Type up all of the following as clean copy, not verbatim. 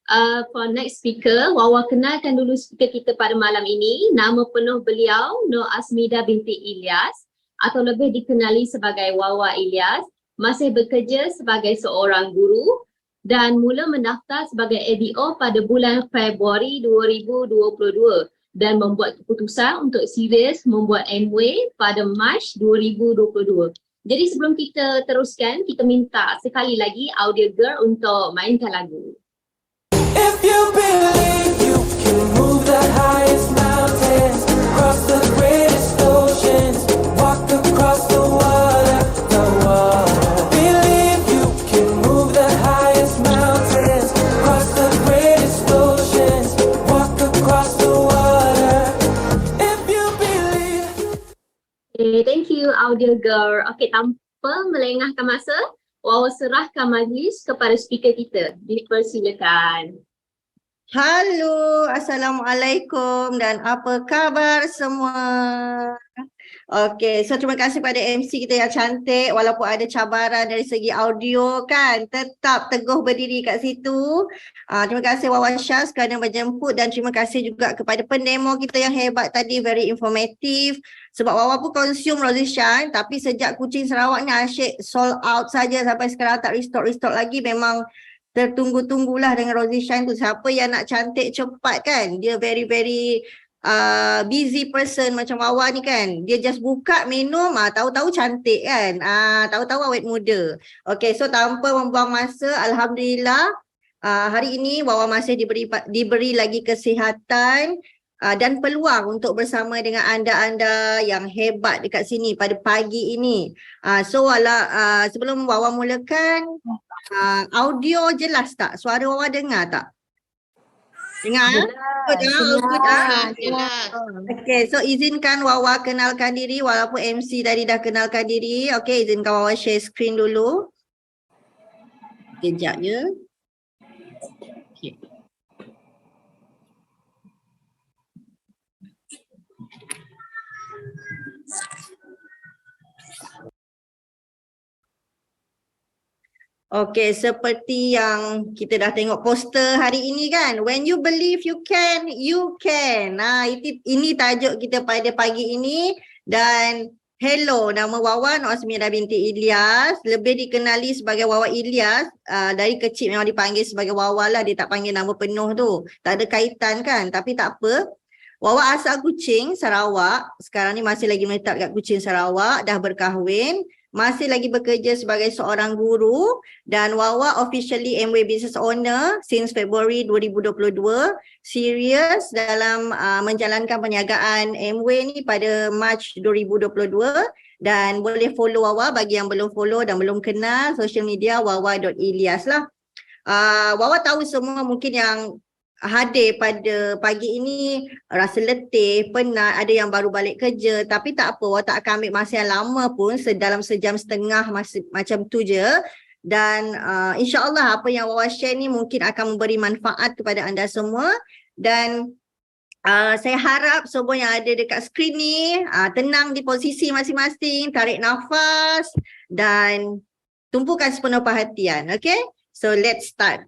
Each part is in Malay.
For next speaker, Wawa kenalkan dulu speaker kita pada malam ini. Nama penuh beliau Nur Asmida binti Ilyas atau lebih dikenali sebagai Wawa Ilyas. Masih bekerja sebagai seorang guru dan mula mendaftar sebagai ADO pada bulan Februari 2022 dan membuat keputusan untuk serius membuat MWay pada Mac 2022. Jadi sebelum kita teruskan, kita minta sekali lagi Audio Girl untuk mainkan lagu. If you believe you can move the highest mountains, cross the greatest oceans, walk across the water, the water. Believe you can move the highest mountains, cross the greatest oceans, walk across the water. If you believe. Okay, thank you Audio Girl. Okay, tanpa melengahkan masa, Wawa serahkan majlis kepada speaker kita. Dipersilakan. Halo, Assalamualaikum dan apa khabar semua? Okey, so terima kasih pada MC kita yang cantik walaupun ada cabaran dari segi audio kan, tetap teguh berdiri kat situ. Terima kasih Wawa Syaz kerana menjemput dan terima kasih juga kepada pendemo kita yang hebat tadi, very informative. Sebab Wawa pun consume Rosy Shine tapi sejak Kuching Sarawak ni asyik sold out saja sampai sekarang tak restock lagi. Memang tertunggu-tunggulah dengan Rosy Shine tu. Siapa yang nak cantik cepat kan, dia very busy person macam Wawa ni kan. Dia just buka minum, tahu-tahu cantik kan, tahu-tahu awet muda. Okay, so tanpa membuang masa, Alhamdulillah hari ini Wawa masih diberi lagi kesihatan dan peluang untuk bersama dengan anda-anda yang hebat dekat sini pada pagi ini. Sebelum Wawa mulakan, audio jelas tak? Suara Wawa dengar tak? Dengar? Jelas. Okay, so izinkan Wawa kenalkan diri walaupun MC tadi dah kenalkan diri. Okay, izinkan Wawa share screen dulu. Kejap je. Okay. Okey, seperti yang kita dah tengok poster hari ini kan, when you believe you can, you can. Ini tajuk kita pada pagi ini. Dan hello, nama Wawa Nur Asmida binti Ilyas, lebih dikenali sebagai Wawa Ilyas. Dari kecil memang dipanggil sebagai Wawa lah, dia tak panggil nama penuh tu. Tak ada kaitan kan, tapi tak apa. Wawa asal Kuching, Sarawak. Sekarang ni masih lagi menetap kat Kuching, Sarawak, dah berkahwin. Masih lagi bekerja sebagai seorang guru dan Wawa officially MWay Business Owner since February 2022. Serius dalam menjalankan perniagaan MWay ni pada Mac 2022 dan boleh follow Wawa bagi yang belum follow dan belum kenal social media wawa.ilyas lah. Wawa tahu semua mungkin yang hadir pada pagi ini rasa letih, penat, ada yang baru balik kerja, tapi tak apa, Wawa tak akan ambil masa yang lama pun, dalam sejam setengah macam tu je. Dan insyaAllah apa yang Wawa share ni mungkin akan memberi manfaat kepada anda semua. Dan saya harap semua yang ada dekat skrin ni tenang di posisi masing-masing, tarik nafas dan tumpukan sepenuh perhatian. Okay, so let's start.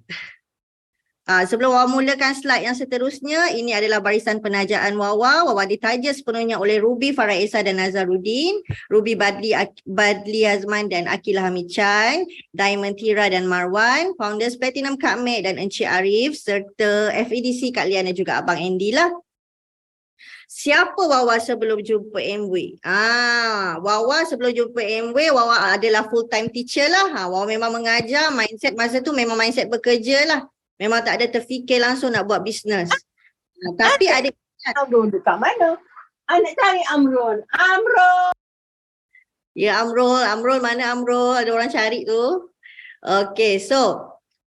Sebelum Wawa mulakan slide yang seterusnya, ini adalah barisan penajaan Wawa. Wawa ditaja sepenuhnya oleh Ruby Faraisa dan Nazaruddin, Ruby Badli Azman dan Akilah Hamid Chan, Diamond Tira dan Marwan, Founders Platinum Kak Mek dan Encik Arif, serta FEDC Kak Lian dan juga Abang Andy lah. Siapa Wawa sebelum jumpa MWay? Wawa sebelum jumpa MWay, Wawa adalah full time teacher lah. Wawa memang mengajar, mindset masa tu memang mindset bekerja lah. Memang tak ada terfikir langsung nak buat bisnes. Tapi ada Amrul dekat mana? Nak cari Amrul. Ya Amrul mana Amrul? Ada orang cari tu. Okay, so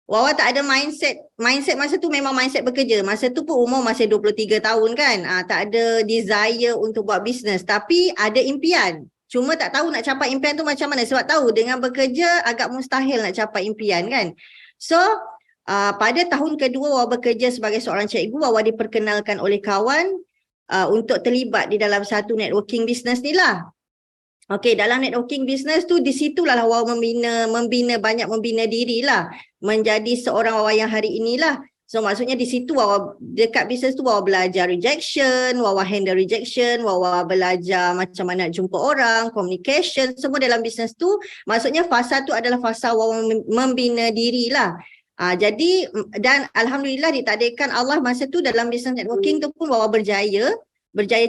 Wawa tak ada mindset masa tu memang mindset bekerja. Masa tu pun umur masih 23 tahun kan. Tak ada desire untuk buat bisnes. Tapi ada impian. Cuma tak tahu nak capai impian tu macam mana. Sebab tahu dengan bekerja agak mustahil nak capai impian kan. So pada tahun kedua Wawa bekerja sebagai seorang cikgu, Wawa diperkenalkan oleh kawan untuk terlibat di dalam satu networking business ni lah. Okey, dalam networking business tu di situlah Wawa membina diri lah, menjadi seorang Wawa yang hari inilah. So maksudnya di situ Wawa dekat bisnes tu Wawa belajar rejection, Wawa handle rejection, Wawa belajar macam mana nak jumpa orang, communication, semua dalam bisnes tu. Maksudnya fasa tu adalah fasa Wawa membina diri lah. Jadi dan Alhamdulillah ditakdirkan Allah masa tu dalam bisnes networking tu pun Wawa berjaya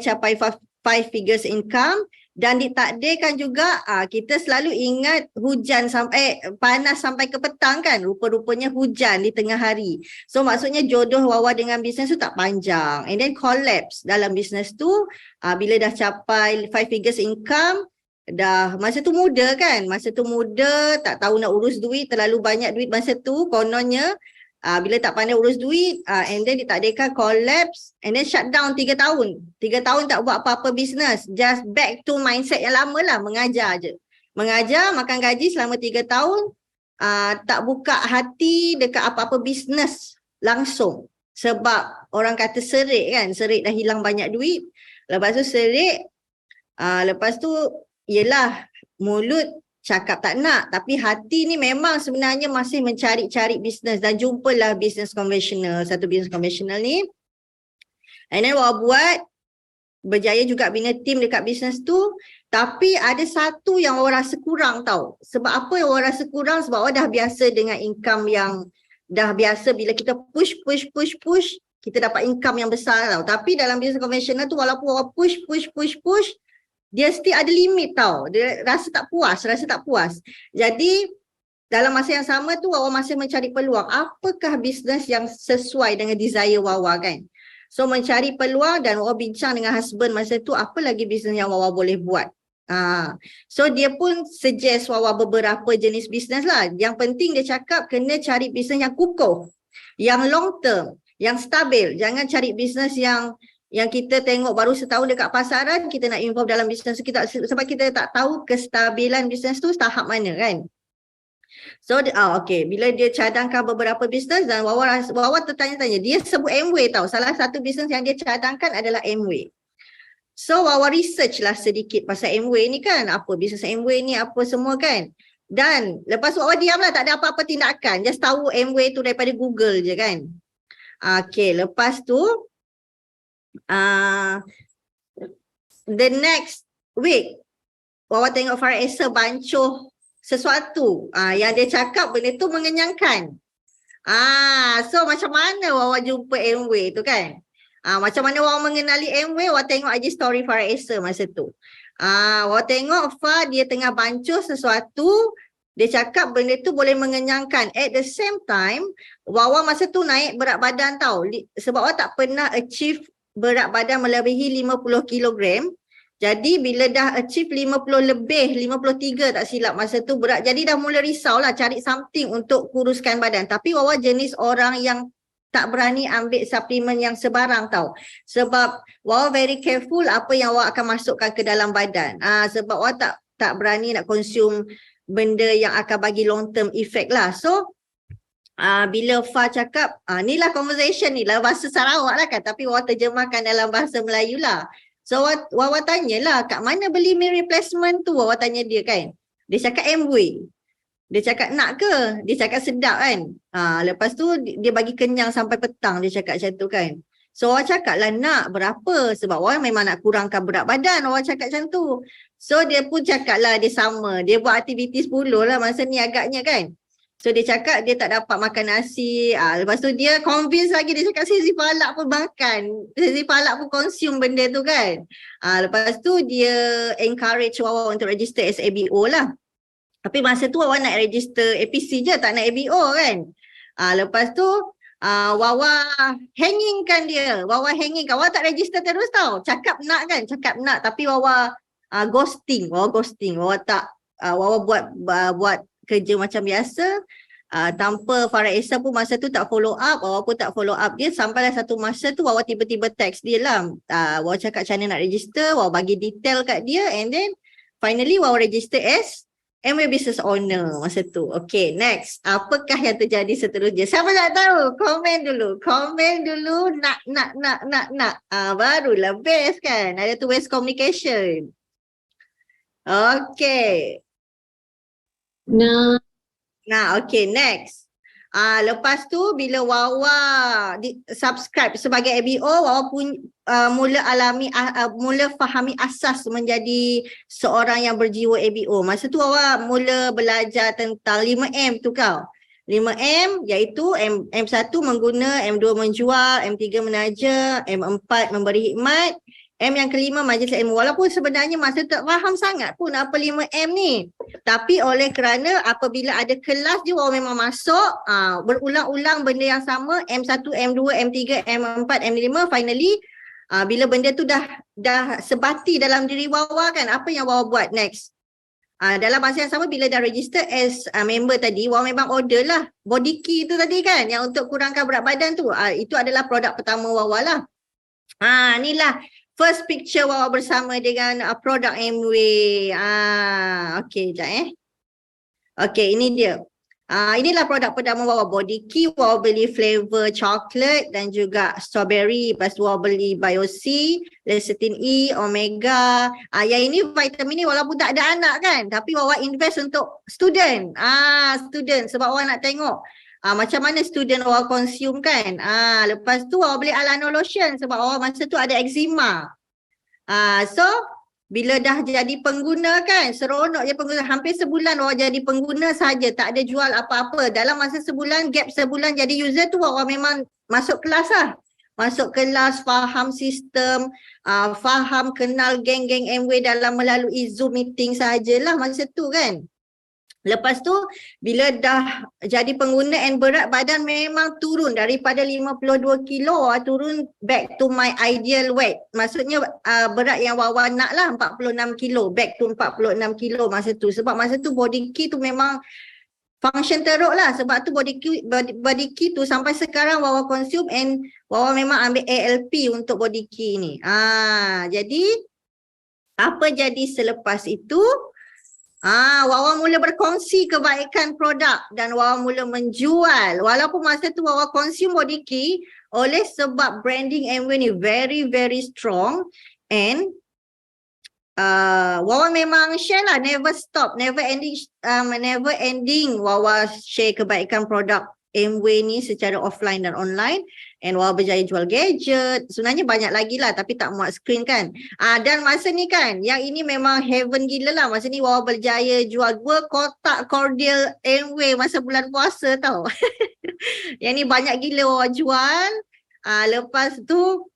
capai 5 figures income. Dan ditakdirkan juga kita selalu ingat hujan sampai panas sampai ke petang kan. Rupa-rupanya hujan di tengah hari. So maksudnya jodoh Wawa dengan bisnes tu tak panjang. And then collapse dalam bisnes tu bila dah capai 5 figures income. Dah masa tu muda kan. Masa tu muda tak tahu nak urus duit. Terlalu banyak duit masa tu kononnya. Bila tak pandai urus duit, and then ditakdirkan collapse, and then shut down 3 tahun. 3 tahun tak buat apa-apa bisnes. Just back to mindset yang lama lah, mengajar je. Mengajar, makan gaji selama 3 tahun, tak buka hati dekat apa-apa bisnes langsung. Sebab orang kata serik kan, serik dah hilang banyak duit. Lepas tu serik, lepas tu yelah mulut cakap tak nak, tapi hati ni memang sebenarnya masih mencari-cari bisnes dan jumpalah bisnes konvensional, satu bisnes konvensional ni. And then Wawa buat, berjaya juga bina tim dekat bisnes tu, tapi ada satu yang Wawa rasa kurang tau. Sebab apa yang Wawa rasa kurang? Sebab Wawa dah biasa dengan income yang, dah biasa bila kita push, kita dapat income yang besar tau. Tapi dalam bisnes konvensional tu walaupun Wawa push, dia still ada limit tau. Dia rasa tak puas. Jadi dalam masa yang sama tu Wawa masih mencari peluang. Apakah bisnes yang sesuai dengan desire Wawa kan? So mencari peluang dan Wawa bincang dengan husband masa tu apa lagi bisnes yang Wawa boleh buat. So dia pun suggest Wawa beberapa jenis bisnes lah. Yang penting dia cakap kena cari bisnes yang kukuh, yang long term, yang stabil. Jangan cari bisnes yang kita tengok baru setahun dekat pasaran, kita nak involve dalam bisnes kita sebab kita tak tahu kestabilan bisnes tu tahap mana kan. So okay, bila dia cadangkan beberapa bisnes dan Wawa tertanya-tanya, dia sebut Amway tau. Salah satu bisnes yang dia cadangkan adalah Amway. So Wawa research lah sedikit pasal Amway ni kan, apa bisnes Amway ni apa semua kan. Dan lepas tu Wawa diam lah, tak ada apa-apa tindakan, just tahu Amway tu daripada Google je kan. Okay, lepas tu the next week Wawa tengok Farah Esa bancuh sesuatu yang dia cakap benda tu mengenyangkan. So macam mana Wawa jumpa Amway tu kan, macam mana Wawa mengenali Amway? Wawa tengok IG story Farah Esa masa tu. Wawa tengok Far dia tengah bancuh sesuatu, dia cakap benda tu boleh mengenyangkan. At the same time Wawa masa tu naik berat badan tau, sebab Wawa tak pernah achieve berat badan melebihi 50 kg. Jadi bila dah achieve 50 lebih, 53 tak silap masa tu berat. Jadi dah mula risau lah cari something untuk kuruskan badan. Tapi Wawa jenis orang yang tak berani ambil suplemen yang sebarang tau. Sebab Wawa very careful apa yang Wawa akan masukkan ke dalam badan. Sebab Wawa tak berani nak consume benda yang akan bagi long term effect lah. So bila Fa cakap, ni lah conversation ni lah, bahasa Sarawak lah kan, tapi Wawa terjemahkan dalam bahasa Melayu lah. So Wawa tanyalah, kat mana beli meal replacement tu? Wawa tanya dia kan. Dia cakap Amway. Dia cakap nak ke? Dia cakap sedap kan. Lepas tu dia bagi kenyang sampai petang, dia cakap macam tu kan. So Wawa cakap lah nak berapa? Sebab Wawa memang nak kurangkan berat badan, Wawa cakap macam tu. So dia pun cakap lah dia sama. Dia buat aktiviti 10 lah masa ni agaknya kan. So dia cakap dia tak dapat makan nasi. Lepas tu dia convince lagi, dia cakap Sezi Falak pun makan. Sezi Falak pun consume benda tu kan. Lepas tu dia encourage Wawa untuk register as ABO lah. Tapi masa tu Wawa nak register APC je, tak nak ABO kan. Lepas tu Wawa hangingkan dia. Wawa hangingkan. Wawa tak register terus tau. Cakap nak kan, cakap nak. Tapi Wawa ghosting. Wawa tak, Wawa buat kerja macam biasa. Tanpa Farah Esa pun masa tu tak follow up, Wawa pun tak follow up dia. Sampailah satu masa tu Wawa tiba-tiba text dia lah. Wawa cakap macam mana nak register, Wawa bagi detail kat dia, and then finally Wawa register as Amway Business Owner masa tu. Okay, next. Apakah yang terjadi seterusnya? Siapa nak tahu? Komen dulu. Nak. Barulah best kan. Ada tu West Communication. Okay. Nah, Okay, next. Lepas tu bila Wawa subscribe sebagai ABO, Wawa pun mula fahami asas menjadi seorang yang berjiwa ABO. Masa tu Wawa mula belajar tentang 5M tu kau. 5M iaitu M1 mengguna, M2 menjual, M3 menaja, M4 memberi hikmat, M yang kelima majlis ilmu. Walaupun sebenarnya masa tak faham sangat pun apa 5M ni. Tapi oleh kerana apabila ada kelas je orang memang masuk, berulang-ulang benda yang sama, M1, M2, M3, M4, M5, finally bila benda tu dah sebati dalam diri Wawa kan, apa yang Wawa buat next? Dalam masa yang sama bila dah register as member tadi, Wawa memang order lah body key tu tadi kan, yang untuk kurangkan berat badan tu. Itu adalah produk pertama Wawa lah. Inilah first picture Wawa bersama dengan produk Amway. Okay, sekejap Okay, ini dia. Inilah produk pertama Wawa, body key. Wawa beli flavor chocolate dan juga strawberry. Lepas tu Wawa beli Bio-C, lecithin E, omega. Yang ini vitamin ni walaupun tak ada anak kan, tapi Wawa invest untuk student. Student sebab Wawa nak tengok macam mana student Wawa consume kan. Lepas tu Wawa beli Alano lotion sebab Wawa masa tu ada eczema. So bila dah jadi pengguna kan, seronok je pengguna. Hampir sebulan Wawa jadi pengguna saja, tak ada jual apa-apa. Dalam masa sebulan, gap sebulan jadi user tu, Wawa memang masuk kelas lah. Masuk kelas, faham sistem, faham kenal geng-geng Amway dalam melalui Zoom meeting sahajalah masa tu kan. Lepas tu bila dah jadi pengguna and berat badan memang turun daripada 52 kilo, turun back to my ideal weight. Maksudnya berat yang Wawa nak lah 46 kilo, back to 46 kilo masa tu. Sebab masa tu body key tu memang function teruk lah. Sebab tu body key tu sampai sekarang Wawa consume and Wawa memang ambil ALP untuk body key ni. Jadi apa jadi selepas itu? Wawa mula berkongsi kebaikan produk dan Wawa mula menjual. Walaupun masa tu Wawa consume body key, oleh sebab branding Amway ni very very strong and Wawa memang share lah, never stop, never ending Wawa share kebaikan produk Amway ni secara offline dan online. And Wawa berjaya jual gadget. Sebenarnya banyak lagi lah tapi tak muat screen kan. Dan masa ni kan, yang ini memang heaven gila lah. Masa ni Wawa berjaya jual 2 kotak cordial Amway masa bulan puasa tau. Yang ni banyak gila Wawa jual. Lepas tu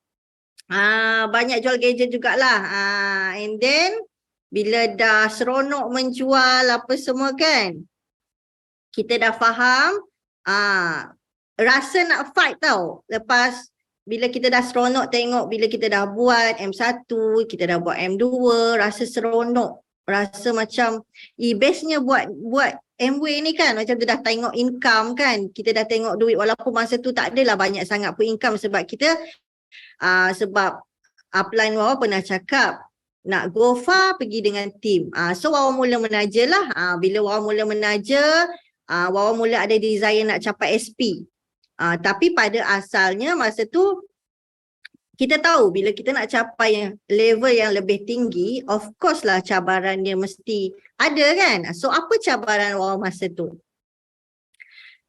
banyak jual gadget jugalah. And then bila dah seronok menjual apa semua kan, kita dah faham rasa nak fight tau. Lepas bila kita dah seronok tengok, bila kita dah buat M1, kita dah buat M2, rasa seronok. Rasa macam bestnya buat Amway ni kan. Macam tu dah tengok income kan. Kita dah tengok duit walaupun masa tu tak adalah banyak sangat pun income sebab kita sebab upline Wawa pernah cakap nak go far pergi dengan team. So Wawa mula menaja lah. Bila Wawa mula menaja, Wawa mula ada desire nak capai SP. Tapi pada asalnya masa tu kita tahu bila kita nak capai level yang lebih tinggi, of course lah cabarannya mesti ada kan. So apa cabaran Wawa masa tu?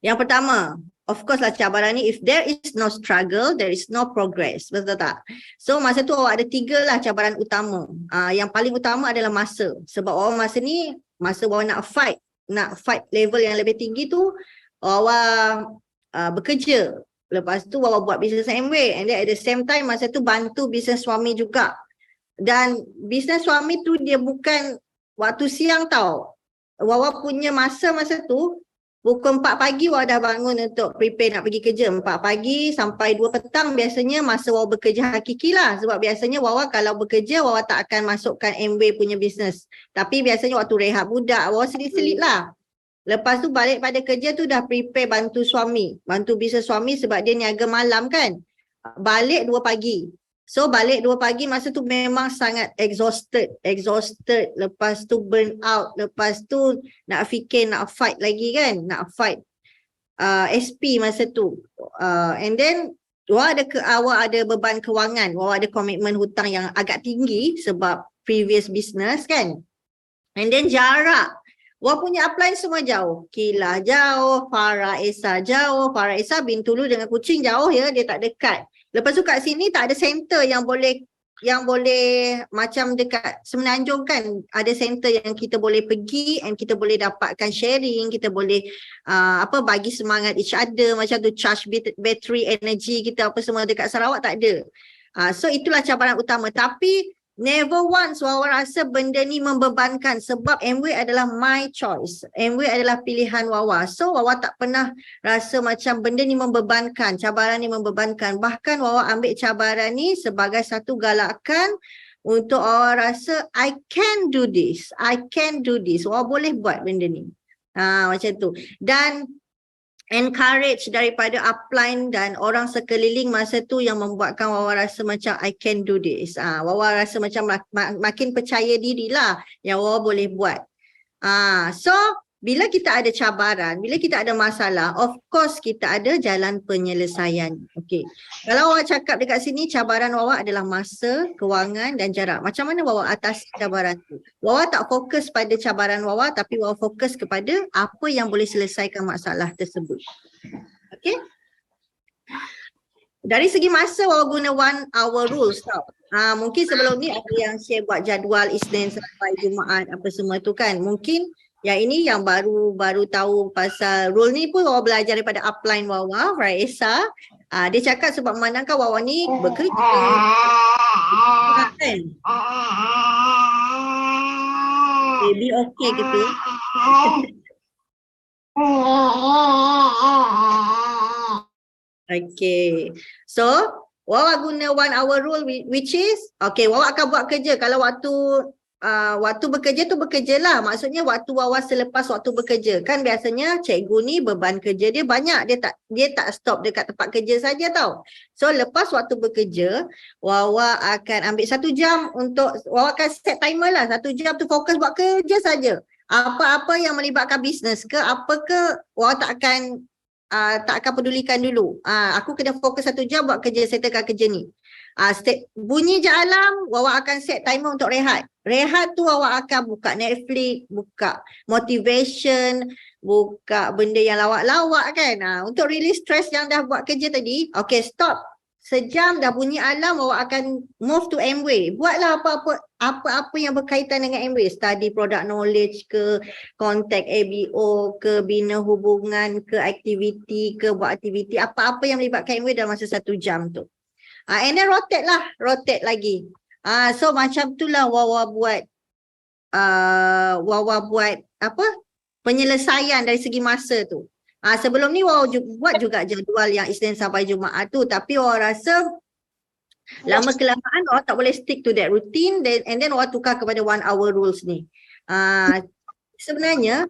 Yang pertama, of course lah cabaran ni, if there is no struggle, there is no progress. Betul tak? So masa tu Wawa ada 3 lah cabaran utama. Yang paling utama adalah masa. Sebab Wawa masa ni, masa Wawa nak fight level yang lebih tinggi tu, Wawa bekerja. Lepas tu Wawa buat bisnes Amway and then at the same time masa tu bantu bisnes suami juga. Dan bisnes suami tu dia bukan waktu siang tau. Wawa punya masa tu pukul 4 pagi Wawa dah bangun untuk prepare nak pergi kerja. 4 pagi sampai 2 petang biasanya masa Wawa bekerja hakiki lah. Sebab biasanya Wawa kalau bekerja Wawa tak akan masukkan Amway punya bisnes. Tapi biasanya waktu rehat budak Wawa selit-selit lah. Lepas tu balik pada kerja tu dah prepare bantu suami. Bantu bisnes suami sebab dia niaga malam kan. Balik 2 pagi. So balik 2 pagi masa tu memang sangat exhausted. Lepas tu burn out. Lepas tu nak fikir nak fight lagi kan. Nak fight SP masa tu. And then Wawa ada beban kewangan. Wawa ada komitmen hutang yang agak tinggi sebab previous business kan. And then jarak Wah punya upline semua jauh. Kila jauh, Farah Esa jauh. Farah Esa Bintulu dengan Kuching jauh ya, dia tak dekat. Lepas tu kat sini tak ada center yang boleh macam dekat Semenanjung kan, ada center yang kita boleh pergi and kita boleh dapatkan sharing, kita boleh bagi semangat each other, macam tu charge battery energy kita apa semua. Dekat Sarawak tak ada. So itulah cabaran utama, tapi never once Wawa rasa benda ni membebankan sebab Amway adalah my choice. Amway adalah pilihan Wawa. So Wawa tak pernah rasa macam benda ni membebankan, cabaran ni membebankan. Bahkan Wawa ambil cabaran ni sebagai satu galakan untuk Wawa rasa I can do this. I can do this. Wawa boleh buat benda ni. Macam tu. Dan encourage daripada upline dan orang sekeliling masa tu yang membuatkan Wawa rasa macam I can do this. Wawa rasa macam makin percaya diri lah yang Wawa boleh buat. So bila kita ada cabaran, bila kita ada masalah, of course kita ada jalan penyelesaian. Okay. Kalau Wawa cakap dekat sini, cabaran Wawa adalah masa, kewangan dan jarak. Macam mana Wawa atasi cabaran tu? Wawa tak fokus pada cabaran Wawa, tapi Wawa fokus kepada apa yang boleh selesaikan masalah tersebut. Okay. Dari segi masa, Wawa guna 1 hour rules tau. Mungkin sebelum ni ada yang share buat jadual Isnin sampai Jumaat apa semua tu kan. Mungkin yang ini yang baru tahu pasal rule ni pun Wawa belajar daripada upline Wawa, Raisa. Dia cakap sebab memandangkan Wawa ni bekerja. Kan? Baby okay gitu. Okay. So, Wawa guna 1 hour rule which is, okay, Wawa akan buat kerja kalau waktu bekerja tu bekerjalah. Maksudnya waktu Wawa selepas waktu bekerja. Kan biasanya cikgu ni beban kerja dia banyak. Dia tak stop dekat tempat kerja saja tau. So lepas waktu bekerja, Wawa akan ambil 1 jam untuk, Wawa akan set timer lah. 1 jam tu fokus buat kerja saja. Apa-apa yang melibatkan bisnes ke, apa ke, Wawa tak akan pedulikan dulu. Aku kena fokus 1 jam buat kerja, settlekan kerja ni. Bunyi je alarm, Wawa akan set timer untuk rehat. Rehat tu Wawa akan buka Netflix, buka motivation, buka benda yang lawak-lawak kan. Untuk release stress yang dah buat kerja tadi, okay stop. Sejam dah bunyi alarm, Wawa akan move to Amway. Buatlah apa-apa yang berkaitan dengan Amway. Study product knowledge ke, contact ABO ke, bina hubungan ke, aktiviti ke, buat aktiviti. Apa-apa yang melibatkan Amway dalam masa 1 jam tu. And then rotate lagi. So macam tu lah Wawa buat penyelesaian dari segi masa tu. Sebelum ni Wawa buat juga jadual yang Isnin sampai Jumaat tu, tapi Wawa rasa lama kelamaan Wawa tak boleh stick to that routine, and then Wawa tukar kepada 1 hour rules ni. Sebenarnya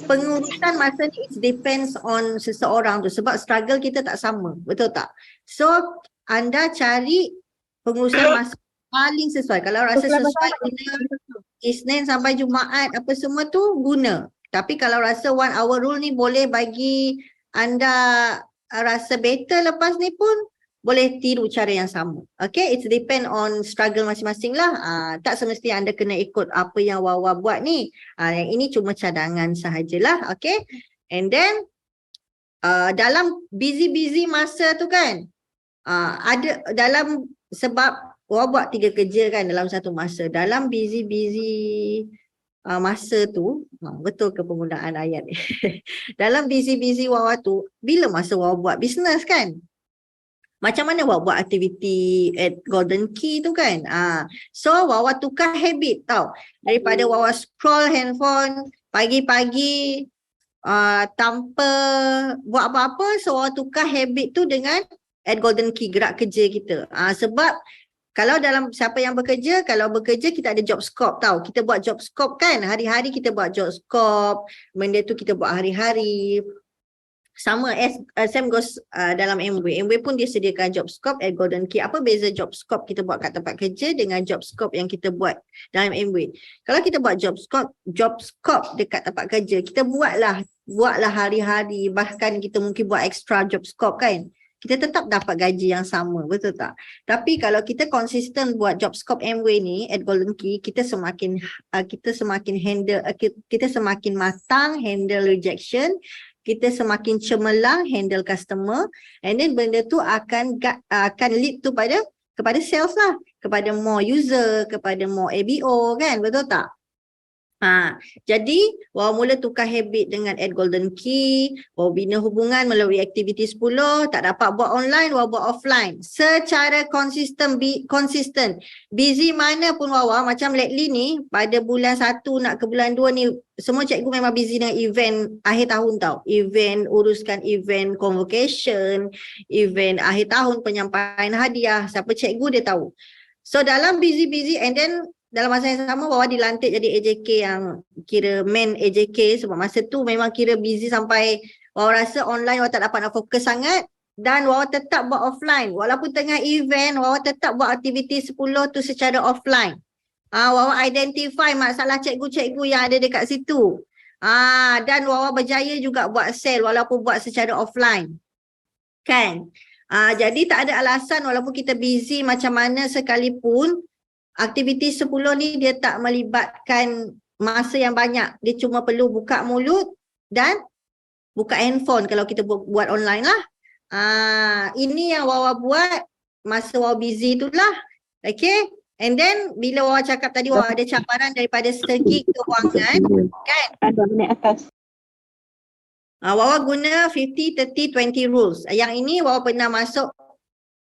pengurusan masa ni it depends on seseorang tu, sebab struggle kita tak sama, betul tak? So anda cari pengurusan masa paling sesuai. Kalau rasa sesuai guna Isnin sampai Jumaat apa semua tu guna. Tapi kalau rasa 1 hour rule ni boleh bagi anda rasa better lepas ni pun boleh tiru cara yang sama. Okay, it depend on struggle masing-masing lah. Tak semestinya anda kena ikut apa yang Wawa buat ni. Yang ini cuma cadangan sahajalah. Okay, and then dalam busy masa tu kan, ada dalam, sebab Wawa buat 3 kerja kan dalam satu masa. Dalam busy masa tu, betul ke penggunaan ayat ni? Dalam busy Wawa tu, bila masa Wawa buat bisnes kan? Macam mana Wawa buat aktiviti at Golden Key tu kan? So Wawa tukar habit tau. Daripada Wawa scroll handphone pagi-pagi tanpa buat apa-apa, so Wawa tukar habit tu dengan at Golden Key, gerak kerja kita. Sebab kalau dalam siapa yang bekerja, kalau bekerja kita ada job scope tau. Kita buat job scope kan, hari-hari kita buat job scope, benda tu kita buat hari-hari. Sama same goes dalam Amway. Amway pun dia sediakan job scope at Golden Key. Apa beza job scope kita buat kat tempat kerja dengan job scope yang kita buat dalam Amway? Kalau kita buat job scope dekat tempat kerja, kita buatlah hari-hari, bahkan kita mungkin buat extra job scope kan. kita tetap dapat gaji yang sama, betul tak? Tapi kalau kita konsisten buat job scope Amway ni at Golden Key, kita semakin kita semakin matang handle rejection, kita semakin cemerlang handle customer, and then benda tu akan lead tu kepada sales lah, kepada more user, kepada more ABO kan, betul tak? Jadi Wawa mula tukar habit dengan at Golden Key, Wawa bina hubungan melalui aktiviti 10, tak dapat buat online, Wawa buat offline secara konsisten. Busy mana pun Wawa, macam lately ni pada bulan 1 nak ke bulan 2 ni, semua cikgu memang busy dengan event akhir tahun tau. Uruskan event convocation, event akhir tahun, penyampaian hadiah, siapa cikgu dia tahu. So dalam busy and then dalam masa yang sama Wawa dilantik jadi AJK yang kira main AJK, sebab masa tu memang kira busy sampai Wawa rasa online Wawa tak dapat nak fokus sangat, dan Wawa tetap buat offline. Walaupun tengah event, Wawa tetap buat aktiviti 10 tu secara offline. Wawa identify masalah cikgu-cikgu yang ada dekat situ. Dan Wawa berjaya juga buat sale walaupun buat secara offline. Kan? Jadi tak ada alasan walaupun kita busy macam mana sekalipun, aktiviti 10 ni dia tak melibatkan masa yang banyak. Dia cuma perlu buka mulut dan buka handphone kalau kita buat online lah. Ini yang Wawa buat masa Wawa busy tu lah. Okay. And then bila Wawa cakap tadi Wawa ada cabaran daripada segi kewangan kan. Ada naik atas. Wawa guna 50-30-20 rules. Yang ini Wawa pernah masuk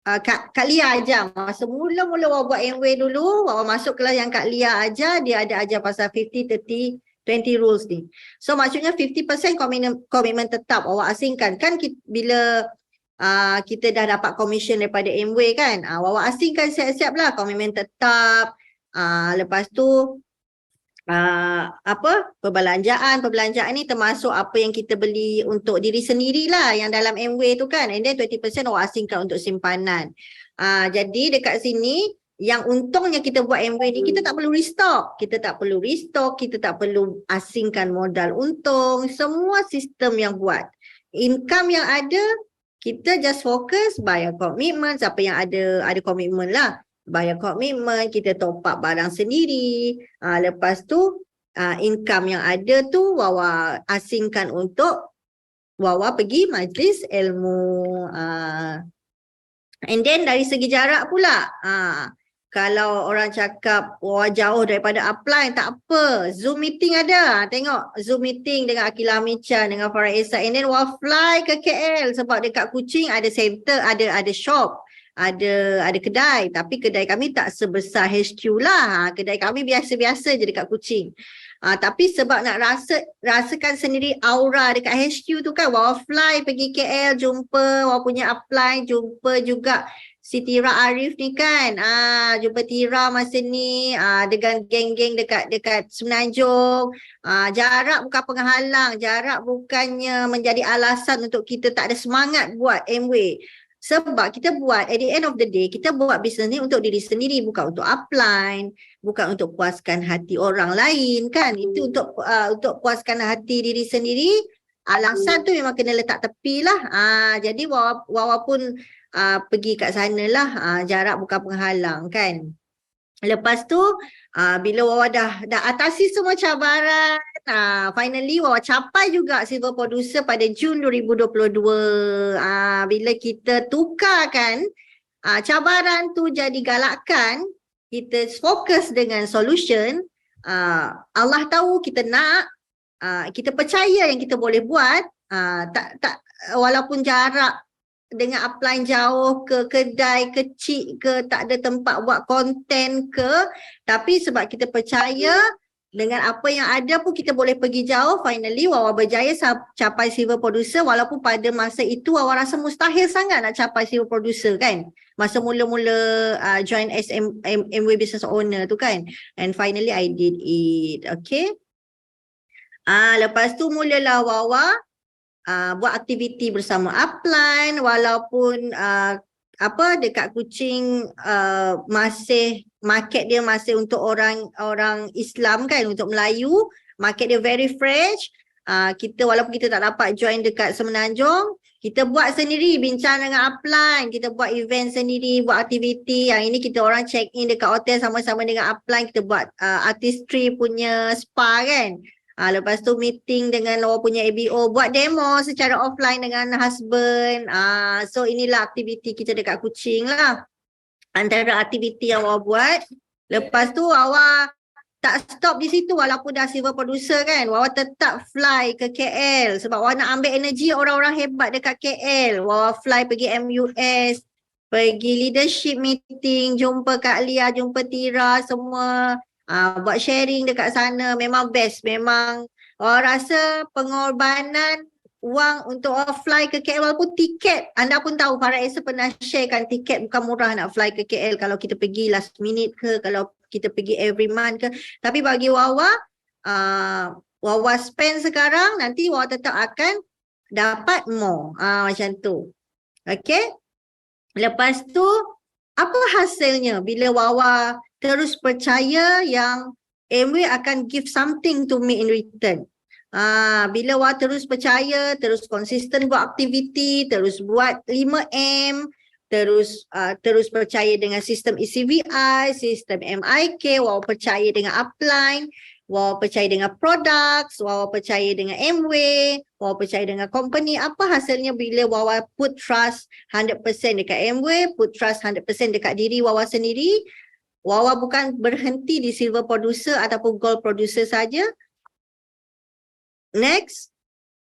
Kak Lia ajar. Masa mula-mula Wawa buat Amway dulu, Wawa masuk kelas yang Kak Lia ajar, dia ada ajar pasal 50-30-20 rules ni. So maksudnya 50% komitmen tetap Wawa asingkan. Kan bila kita dah dapat komisen daripada Amway kan, Wawa asingkan siap-siap lah komitmen tetap. Lepas tu perbelanjaan ni termasuk apa yang kita beli untuk diri sendiri lah yang dalam Amway tu kan, and then 20% Wawa asingkan untuk simpanan. Jadi dekat sini yang untungnya kita buat Amway ni, kita tak perlu restock, kita tak perlu asingkan modal untung, semua sistem yang buat. Income yang ada kita just fokus bayar komitmen, siapa yang ada komitmen lah, bayar komitmen, kita top up barang sendiri. Lepas tu income yang ada tu Wawa asingkan untuk Wawa pergi majlis ilmu. And then dari segi jarak pula, kalau orang cakap Wawa jauh daripada upline, tak apa, Zoom meeting ada. Tengok Zoom meeting dengan Akilah Michan, dengan Farah Esa, and then Wawa fly ke KL sebab dekat Kuching ada center, ada shop, ada kedai, tapi kedai kami tak sebesar HQ lah. Kedai kami biasa-biasa je dekat Kuching. Tapi sebab nak rasakan sendiri aura dekat HQ tu kan, Wawa fly pergi KL, jumpa Wawa punya upline, jumpa juga si Tira Arif ni kan. Jumpa Tira masa ni dengan geng-geng dekat Semenanjung. Jarak bukan penghalang, jarak bukannya menjadi alasan untuk kita tak ada semangat buat Amway. Sebab kita buat, at the end of the day, kita buat bisnes ni untuk diri sendiri, bukan untuk upline, bukan untuk puaskan hati orang lain kan. Itu untuk puaskan hati diri sendiri. Alasan tu memang kena letak tepi lah. Jadi Wawa pun pergi kat sana lah. Jarak bukan penghalang kan. Lepas tu bila Wawa dah atasi semua cabaran, finally Wawa capai juga silver producer pada Jun 2022. Bila kita tukarkan cabaran tu jadi galakan, kita fokus dengan solution. Allah tahu kita nak, kita percaya yang kita boleh buat. Walaupun jarak dengan upline jauh ke, kedai kecil ke, tak ada tempat buat konten ke, tapi sebab kita percaya dengan apa yang ada pun kita boleh pergi jauh. Finally Wawa berjaya capai silver producer, walaupun pada masa itu Wawa rasa mustahil sangat nak capai silver producer kan, masa mula-mula join Amway Business Owner tu kan. And finally I did it. Okay. Lepas tu mulalah Wawa buat aktiviti bersama upline, walaupun dekat Kuching masih market dia masih untuk orang Islam kan, untuk Melayu, market dia very fresh. Walaupun kita tak dapat join dekat Semenanjung, Kita buat sendiri, bincang dengan upline, kita buat event sendiri, buat aktiviti. Yang ini kita orang check in dekat hotel sama-sama dengan upline, kita buat artistry punya spa kan. Lepas tu meeting dengan orang punya ABO, buat demo secara offline dengan husband. So inilah aktiviti kita dekat Kuching lah. Antara aktiviti yang awak buat. Lepas tu awak tak stop di situ walaupun dah silver producer kan. Wawa tetap fly ke KL sebab Wawa nak ambil energi orang-orang hebat dekat KL. Wawa fly pergi MUS, pergi leadership meeting, jumpa Kak Lia, jumpa Tira semua. Buat sharing dekat sana. Memang best. Memang Wawa rasa pengorbanan wang untuk fly ke KL walaupun tiket. Anda pun tahu Farah Esa pernah sharekan tiket bukan murah nak fly ke KL kalau kita pergi last minute ke, kalau kita pergi every month ke. Tapi bagi Wawa, Wawa spend sekarang, nanti Wawa tetap akan dapat more. Macam tu. Okay. Lepas tu, apa hasilnya bila Wawa terus percaya yang Amway akan give something to me in return? Bila Wawa terus percaya, terus konsisten buat aktiviti, terus buat 5M, terus percaya dengan sistem ECVI, sistem MIK, Wawa percaya dengan upline, Wawa percaya dengan products, Wawa percaya dengan Amway, Wawa percaya dengan company. Apa hasilnya bila Wawa put trust 100% dekat Amway, put trust 100% dekat diri Wawa sendiri. Wawa bukan berhenti di silver producer ataupun gold producer saja. Next,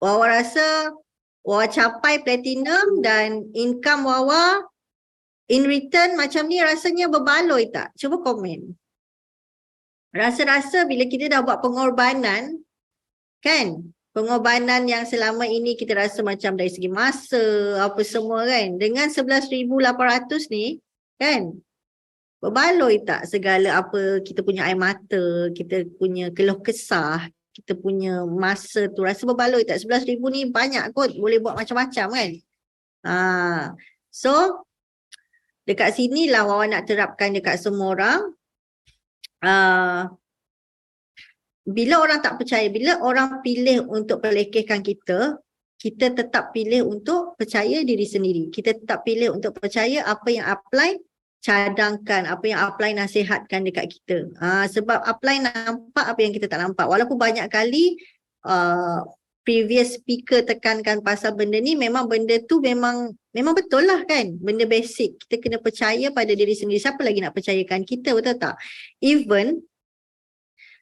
Wawa rasa Wawa capai platinum dan income Wawa in return macam ni rasanya berbaloi tak? Cuba komen. Rasa-rasa bila kita dah buat pengorbanan, kan? Pengorbanan yang selama ini kita rasa macam dari segi masa, apa semua kan? Dengan 11,800 ni, kan? Berbaloi tak segala apa kita punya air mata, kita punya keluh kesah, kita punya masa tu rasa berbaloi tak? 11,000 ni banyak kot, boleh buat macam-macam kan? So, dekat sini lah Wawa nak terapkan dekat semua orang. Bila orang tak percaya, bila orang pilih untuk pelekehkan kita, kita tetap pilih untuk percaya diri sendiri. Kita tetap pilih untuk percaya apa yang upline cadangkan, apa yang upline nasihatkan dekat kita. Sebab upline nampak apa yang kita tak nampak. Walaupun banyak kali previous speaker tekankan pasal benda ni, memang benda tu memang betul lah kan. Benda basic. Kita kena percaya pada diri sendiri. Siapa lagi nak percayakan kita, betul tak? Even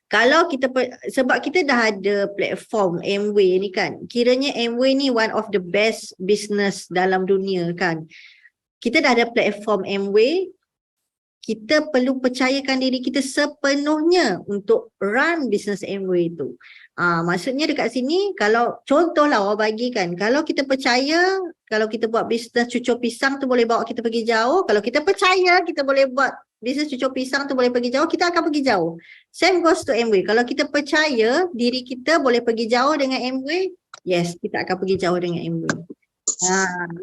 kalau kita, sebab kita dah ada platform Amway ni kan. Kiranya Amway ni one of the best business dalam dunia kan. Kita dah ada platform Amway. Kita perlu percayakan diri kita sepenuhnya untuk run business Amway tu. Maksudnya dekat sini, kalau contohlah awak bagikan, kalau kita percaya, kalau kita buat bisnes cucur pisang tu boleh bawa kita pergi jauh, kalau kita percaya kita boleh buat bisnes cucur pisang tu boleh pergi jauh, kita akan pergi jauh. Same goes to Amway. Kalau kita percaya diri kita boleh pergi jauh dengan Amway, yes, kita akan pergi jauh dengan Amway.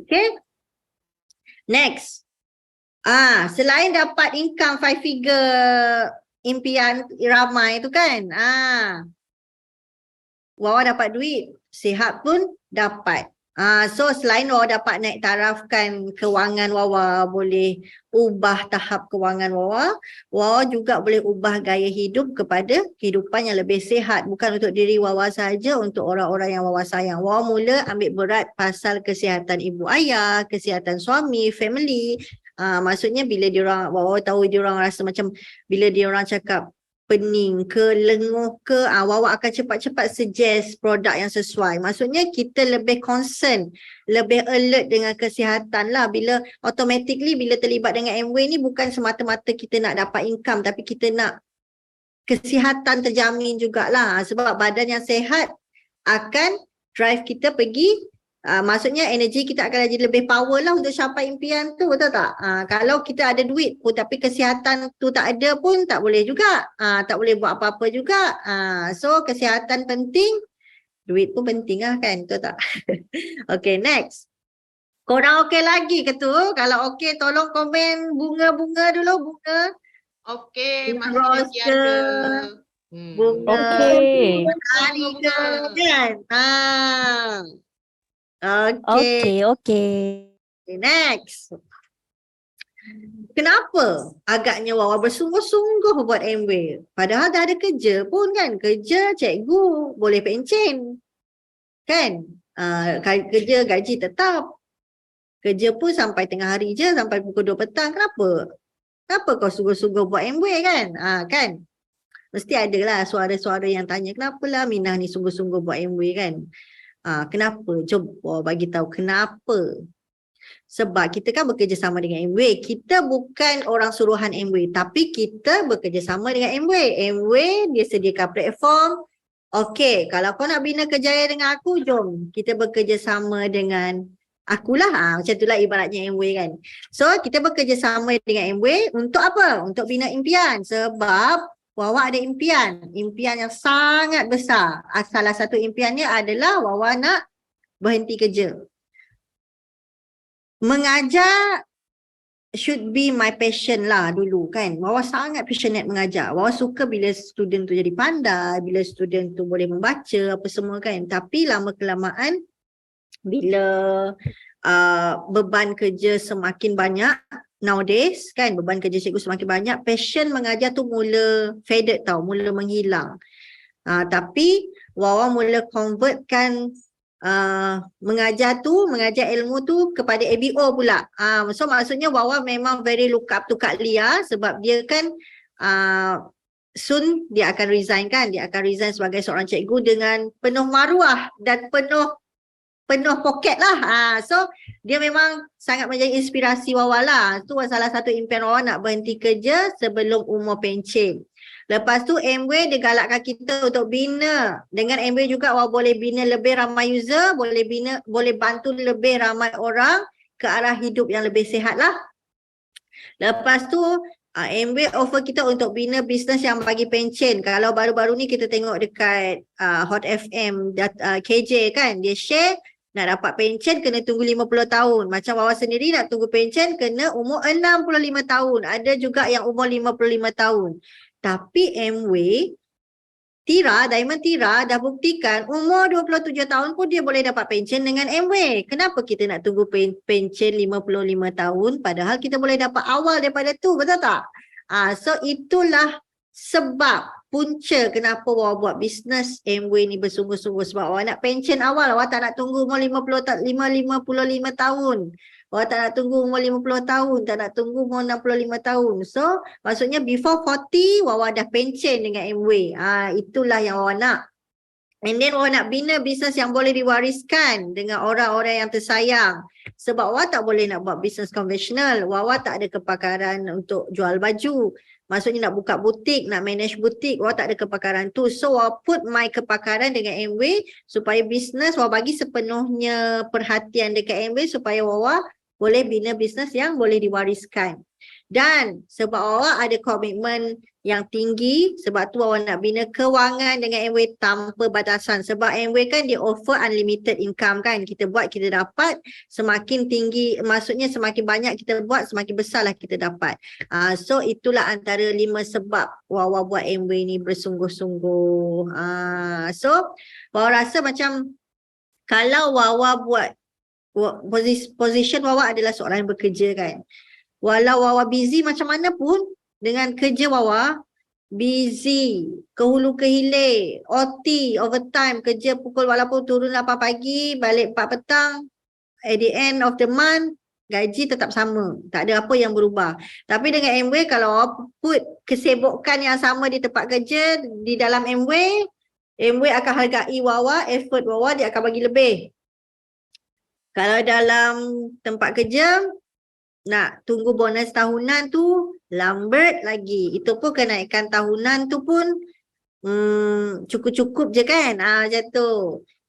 Okay. Next. Selain dapat income 5 figure impian ramai tu kan. Wawa dapat duit, sihat pun dapat. So selain Wawa dapat naik tarafkan kewangan Wawa, boleh ubah tahap kewangan Wawa, Wawa juga boleh ubah gaya hidup kepada kehidupan yang lebih sihat. Bukan untuk diri Wawa saja, untuk orang-orang yang Wawa sayang. Wawa mula ambil berat pasal kesihatan ibu ayah, kesihatan suami, family. Maksudnya bila diorang, Wawa tahu diorang rasa macam bila diorang cakap pening ke, lenguh ke, Wawa akan cepat-cepat suggest produk yang sesuai. Maksudnya kita lebih concern, lebih alert dengan kesihatan lah. Bila automatically bila terlibat dengan Amway ni bukan semata-mata kita nak dapat income, tapi kita nak kesihatan terjamin jugalah. Sebab badan yang sihat akan drive kita pergi, maksudnya energi kita akan jadi lebih power lah untuk capai impian tu, betul tak? Kalau kita ada duit pun tapi kesihatan tu tak ada pun tak boleh juga. Tak boleh buat apa-apa juga. So kesihatan penting, duit pun penting lah kan, betul tak? Okay, next. Korang okay lagi ke tu? Kalau okay tolong komen bunga-bunga dulu, bunga. Okey, masih Rose lagi ke? ada. Bunga. Okey. Hari ke? Kan? Okay. Okey. Next. Kenapa agaknya Wawa bersungguh-sungguh buat MW? Padahal dah ada kerja pun kan. Kerja cikgu boleh pencen. Kan? Kerja gaji tetap. Kerja pun sampai tengah hari je, sampai pukul 2 petang. Kenapa? Kenapa kau sungguh-sungguh buat MW kan? Kan? Mesti adalah suara-suara yang tanya, kenapalah Minah ni sungguh-sungguh buat MW kan? Kenapa? Jom Wawa bagi tahu kenapa. Sebab kita kan bekerjasama dengan MW. Kita bukan orang suruhan MW, tapi kita bekerjasama dengan MW. MW dia sediakan platform. Okey, kalau kau nak bina kerjaya dengan aku, jom kita bekerjasama dengan akulah. Macam itulah ibaratnya MW kan. So, kita bekerjasama dengan MW untuk apa? Untuk bina impian. Sebab Wawa ada impian. Impian yang sangat besar. Salah satu impiannya adalah Wawa nak berhenti kerja. Mengajar should be my passion lah dulu kan. Wawa sangat passionate mengajar. Wawa suka bila student tu jadi pandai, bila student tu boleh membaca apa semua kan. Tapi lama kelamaan bila beban kerja semakin banyak nowadays kan, beban kerja cikgu semakin banyak, passion mengajar tu mula faded tau, mula menghilang. Tapi Wawa mula convertkan mengajar ilmu tu kepada ABO pula. So maksudnya Wawa memang very look up to Kak Lia sebab dia kan soon dia akan resign kan. Dia akan resign sebagai seorang cikgu dengan penuh maruah dan penuh poket lah. So dia memang sangat menjadi inspirasi Wawa lah. Tu salah satu impian Wawa nak berhenti kerja sebelum umur pencen. Lepas tu MW dia galakkan kita untuk bina. Dengan MW juga Wawa boleh bina lebih ramai user, boleh bantu lebih ramai orang ke arah hidup yang lebih sihat lah. Lepas tu MW offer kita untuk bina bisnes yang bagi pencen. Kalau baru-baru ni kita tengok dekat Hot FM KJ kan, dia share nak dapat pencen kena tunggu 50 tahun. Macam Wawa sendiri nak tunggu pencen kena umur 65 tahun. Ada juga yang umur 55 tahun. Tapi MW, Diamond Tira dah buktikan umur 27 tahun pun dia boleh dapat pencen dengan MW. Kenapa kita nak tunggu pencen 55 tahun padahal kita boleh dapat awal daripada tu, betul tak? So itulah sebab punca kenapa Wawa buat bisnes MW ni bersungguh-sungguh. Sebab Wawa nak pencen awal, Wawa tak nak tunggu umur 55 tahun. Wawa tak nak tunggu umur 50 tahun, tak nak tunggu umur 65 tahun. So, maksudnya before 40, Wawa dah pencen dengan MW. Itulah yang Wawa nak. And then Wawa nak bina bisnes yang boleh diwariskan dengan orang-orang yang tersayang. Sebab Wawa tak boleh nak buat bisnes konvensional. Wawa tak ada kepakaran untuk jual baju. Maksudnya nak buka butik, nak manage butik, Wawa tak ada kepakaran tu. So Wawa put my kepakaran dengan MW supaya bisnes Wawa bagi sepenuhnya perhatian dekat MW supaya Wawa boleh bina bisnes yang boleh diwariskan. Dan sebab Wawa ada komitmen yang tinggi, sebab tu Wawa nak bina kewangan dengan MW tanpa batasan. Sebab MW kan dia offer unlimited income kan. Kita buat, kita dapat. Semakin tinggi, maksudnya semakin banyak kita buat, semakin besarlah kita dapat. So itulah antara 5 sebab Wawa buat MW ni bersungguh-sungguh. So Wawa rasa macam kalau Wawa buat position Wawa adalah seorang yang bekerja kan. Walau Wawa busy macam mana pun dengan kerja Wawa, busy, ke hulu ke hilir, OT, overtime, kerja pukul walaupun turun 8 pagi, balik 4 petang, at the end of the month, gaji tetap sama. Tak ada apa yang berubah. Tapi dengan MW, kalau Wawa put kesibukan yang sama di tempat kerja, di dalam MW akan hargai Wawa, effort Wawa dia akan bagi lebih. Kalau dalam tempat kerja, nak tunggu bonus tahunan tu lambat lagi. Itu pun kenaikan tahunan tu pun cukup-cukup je kan. Macam tu.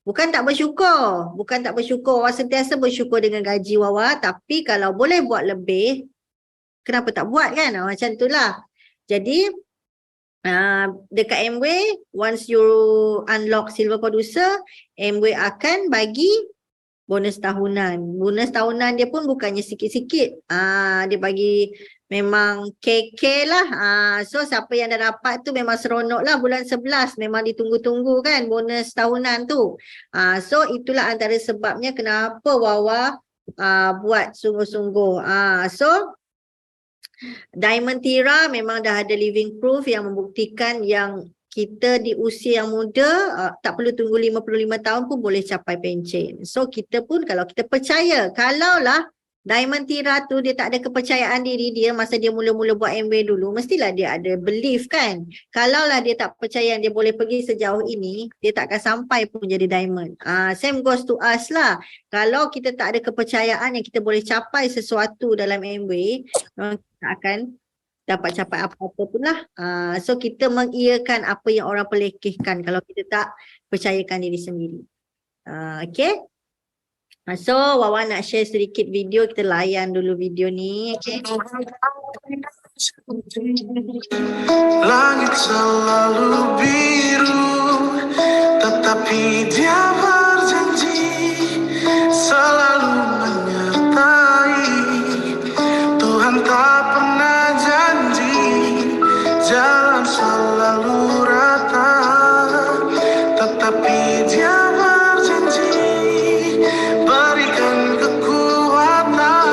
Bukan tak bersyukur. Wawa sentiasa bersyukur dengan gaji Wawa. Tapi kalau boleh buat lebih, kenapa tak buat kan? Macam itulah. Jadi, dekat MW, once you unlock silver producer, MW akan bagi Bonus tahunan. Bonus tahunan dia pun bukannya sikit-sikit. Dia bagi memang KK lah. So siapa yang dah dapat tu memang seronok lah bulan 11. Memang ditunggu-tunggu kan bonus tahunan tu. So itulah antara sebabnya kenapa Wawa buat sungguh-sungguh. So Diamond Tira memang dah ada living proof yang membuktikan yang kita di usia yang muda tak perlu tunggu 55 tahun pun boleh capai pencen. So kita pun kalau kita percaya, kalaulah Diamond Tira tu dia tak ada kepercayaan diri dia masa dia mula-mula buat MW dulu, mestilah dia ada belief kan. Kalaulah dia tak percaya dia boleh pergi sejauh ini, dia tak akan sampai pun jadi diamond. Same goes to us lah. Kalau kita tak ada kepercayaan yang kita boleh capai sesuatu dalam MW, memang kita akan dapat capai apa-apa pun lah. So kita mengiyakan apa yang orang pelekehkan kalau kita tak percayakan diri sendiri. Okay. So Wawa nak share sedikit video, kita layan dulu video ni. Okay. Langit selalu biru, tetapi dia berjanji selalu menyertai. Tuhan tak pernah janji jalan selalu rata, tetapi dia berjanji berikan kekuatan.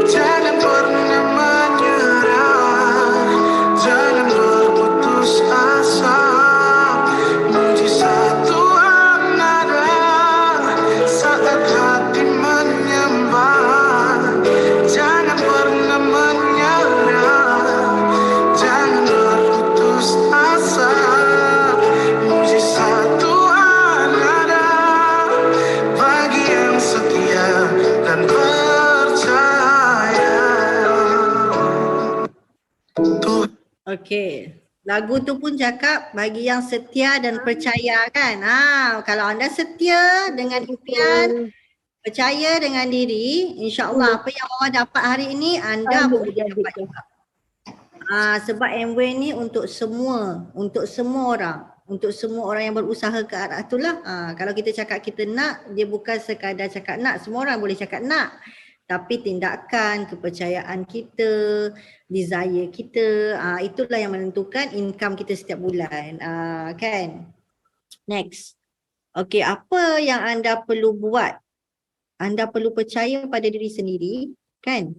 Jangan pernah menyerah, jangan berputus asa. Mujizat Tuhan ada saat hati menyembah. Jangan pernah menyerah, jangan berputus asa. Mujizat Tuhan ada bagi yang setia dan percaya. Tuhan Okay. Lagu tu pun cakap bagi yang setia dan percaya kan. Kalau anda setia dengan impian, percaya dengan diri, insya-Allah apa yang Wawa dapat hari ini anda boleh dapat juga. Sebab MW ni untuk semua orang. Untuk semua orang yang berusaha ke arah itulah. Kalau kita cakap kita nak, dia bukan sekadar cakap nak. Semua orang boleh cakap nak. Tapi tindakan, kepercayaan kita, desire kita, itulah yang menentukan income kita setiap bulan. Kan? Next. Okay, apa yang anda perlu buat? Anda perlu percaya pada diri sendiri, kan?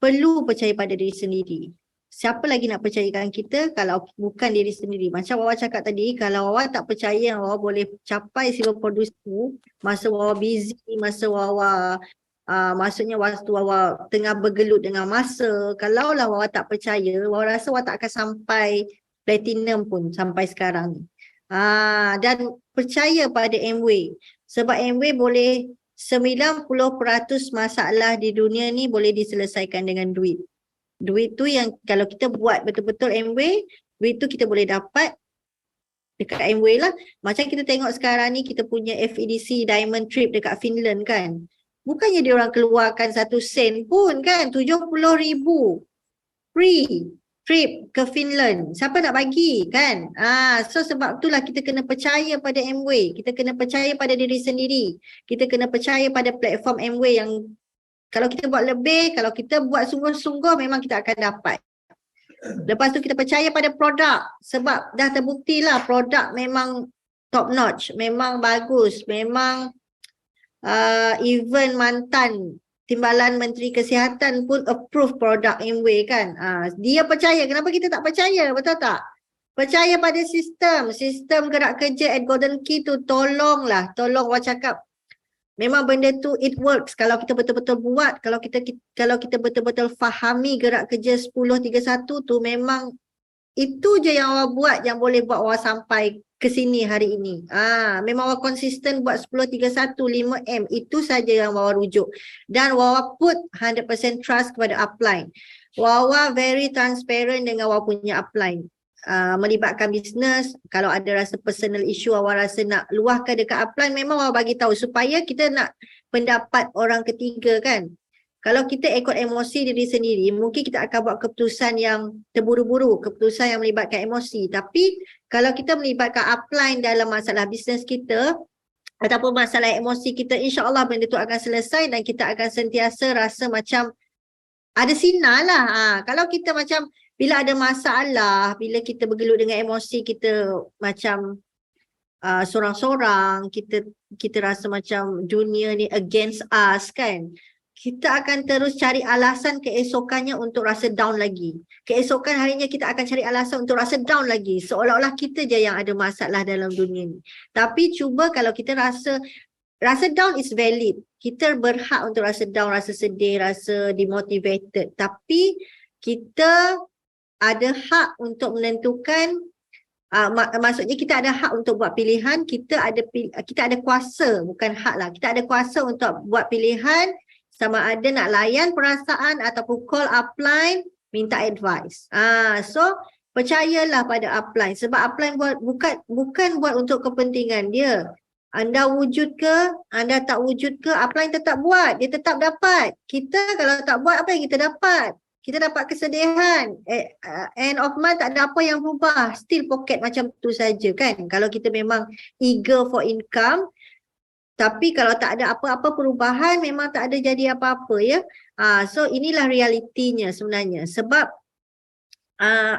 Perlu percaya pada diri sendiri. Siapa lagi nak percayakan kita kalau bukan diri sendiri? Macam Wawa cakap tadi, kalau Wawa tak percaya Wawa boleh capai silver producer, masa Wawa busy, masa Wawa maksudnya waktu Wawa tengah bergelut dengan masa, kalaulah Wawa tak percaya, Wawa rasa Wawa tak akan sampai platinum pun sampai sekarang ni. Dan percaya pada MW. Sebab MW boleh 90% masalah di dunia ni boleh diselesaikan dengan duit. Duit tu yang kalau kita buat betul-betul MW, duit tu kita boleh dapat dekat MW lah. Macam kita tengok sekarang ni kita punya FEDC Diamond Trip dekat Finland kan. Bukannya dia orang keluarkan 1 sen pun kan, 70,000 free trip ke Finland. Siapa nak bagi kan? So sebab itulah kita kena percaya pada MW. Kita kena percaya pada diri sendiri. Kita kena percaya pada platform MW yang kalau kita buat lebih, kalau kita buat sungguh-sungguh memang kita akan dapat. Lepas tu kita percaya pada produk sebab dah terbuktilah produk memang top notch, memang bagus, memang even mantan Timbalan Menteri Kesihatan pun approve produk MW kan. Dia percaya, kenapa kita tak percaya, betul tak? Percaya pada sistem gerak kerja at Golden Key tu tolong Wawa cakap. Memang benda tu it works kalau kita betul-betul buat, kalau kita betul-betul fahami gerak kerja 1031 tu memang itu je yang Wawa buat yang boleh buat Wawa sampai ke sini hari ini. Memang Wawa konsisten buat 1031 5M, itu saja yang Wawa rujuk. Dan Wawa put 100% trust kepada upline. Wawa very transparent dengan Wawa punya upline. Melibatkan bisnes, kalau ada rasa personal issue Wawa rasa nak luahkan dekat upline, memang Wawa bagi tahu supaya kita nak pendapat orang ketiga kan. Kalau kita ikut emosi diri sendiri, mungkin kita akan buat keputusan yang terburu-buru, keputusan yang melibatkan emosi. Tapi kalau kita melibatkan upline dalam masalah bisnes kita, ataupun masalah emosi kita, insya-Allah benda tu akan selesai dan kita akan sentiasa rasa macam ada sinar lah. Kalau kita macam bila ada masalah, bila kita bergelut dengan emosi kita macam sorang-sorang, kita rasa macam dunia ni against us kan. Kita akan terus cari alasan keesokannya untuk rasa down lagi. Keesokan harinya kita akan cari alasan untuk rasa down lagi. Seolah-olah kita je yang ada masalah dalam dunia ni. Tapi cuba kalau kita rasa down is valid. Kita berhak untuk rasa down, rasa sedih, rasa demotivated. Tapi kita ada hak untuk menentukan, maksudnya kita ada hak untuk buat pilihan, kita ada kuasa, bukan hak lah. Kita ada kuasa untuk buat pilihan sama ada nak layan perasaan ataupun call upline, minta advice. So percayalah pada upline sebab upline bukan buat untuk kepentingan dia. Anda wujud ke, anda tak wujud ke, upline tetap buat, dia tetap dapat. Kita kalau tak buat, apa yang kita dapat? Kita dapat kesedihan. End of month tak ada apa yang berubah. Still pocket macam tu saja kan. Kalau kita memang eager for income, tapi kalau tak ada apa-apa perubahan, memang tak ada jadi apa-apa ya. So inilah realitinya sebenarnya. Sebab